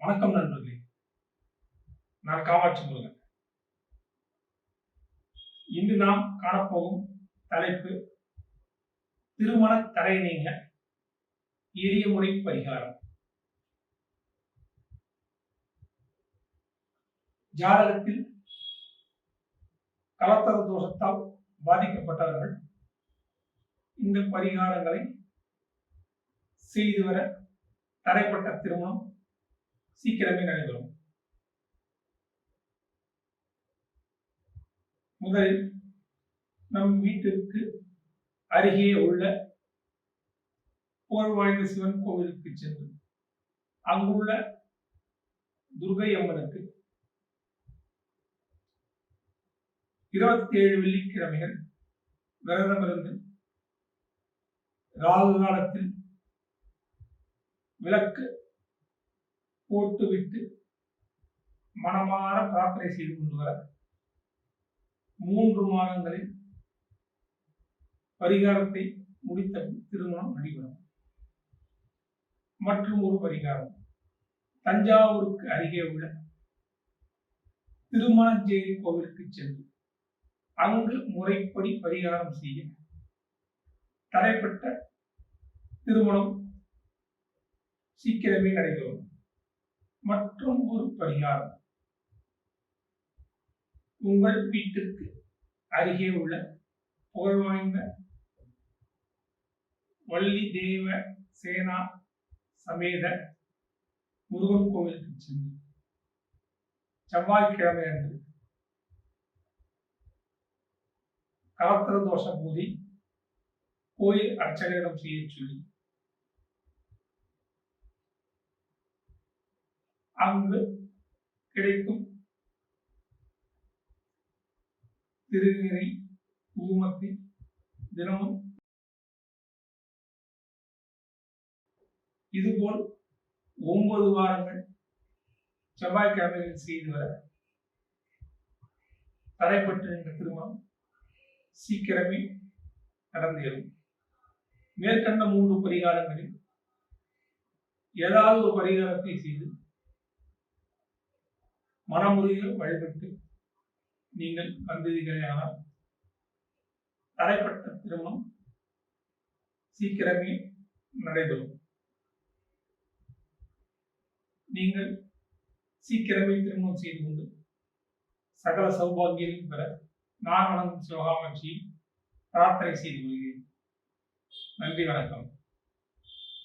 வணக்கம் நண்பர்களே. நான் காமாட்சி முருகன். இன்று நாம் காணப்போகும் தலைப்பு திருமண தடை நீங்க எளிய முறை பரிகாரம். ஜாதகத்தில் கலத்தர தோஷத்தால் பாதிக்கப்பட்டவர்கள் இந்த பரிகாரங்களை செய்து வர தடைப்பட்ட திருமணம் சீக்கிரமே நடைபெறும். முதலில் நம் வீட்டிற்கு அருகே உள்ள புகழ்வாய்ந்த சிவன் கோவிலுக்கு சென்று அங்குள்ள துர்கை அம்மனுக்கு 27 வெள்ளிக்கிழமைகள் விரதமிருந்து ராகு காலத்தில் விளக்கு போட்டுவிட்டு மனமாற பிரார்த்தனை செய்து கொண்டு வர 3 மாதங்களில் பரிகாரத்தை முடித்த திருமணம் நடைபெறும். மற்றும் ஒரு பரிகாரம், தஞ்சாவூருக்கு அருகே உள்ள திருமணஞ்சேரி கோவிலுக்கு சென்று அங்கு முறைப்படி பரிகாரம் செய்ய தடைப்பட்ட திருமணம் சீக்கிரமே நடைபெறும். மற்றும் ஒரு பரிகாரம், உங்கள் வீட்டிற்கு அருகே உள்ள புகழ்வாய்ந்த வள்ளி தேவ சேனா சமேத முருகன் கோவிலுக்கு சென்று செவ்வாய்க்கிழமை அன்று கலத்திர தோஷ பூஜை கோயில் அர்ச்சகரிடம் செய்ய சொல்லி அங்கு கிடைக்கும் திருநீரை குங்குமத்தை தினமும் இதுபோல் 9 வாரங்கள் செவ்வாய்க்கிழமைகள் செய்து வர தடைப்பட்டிருந்த திருமணம் சீக்கிரமே நடந்தேறும். மேற்கண்ட 3 பரிகாரங்களில் ஏதாவது ஒரு பரிகாரத்தை செய்து மனமுறையில் வழிபட்டு நீங்கள் வந்தீர்களானால் தடைப்பட்ட திருமணம் சீக்கிரமே நடைபெறும். நீங்கள் சீக்கிரமே திருமணம் செய்து கொண்டு சகல சௌபாகியம் பெற நான் வணங்கும் சிவகாமாட்சியை பிரார்த்தனை செய்து கொள்கிறேன். நன்றி, வணக்கம்.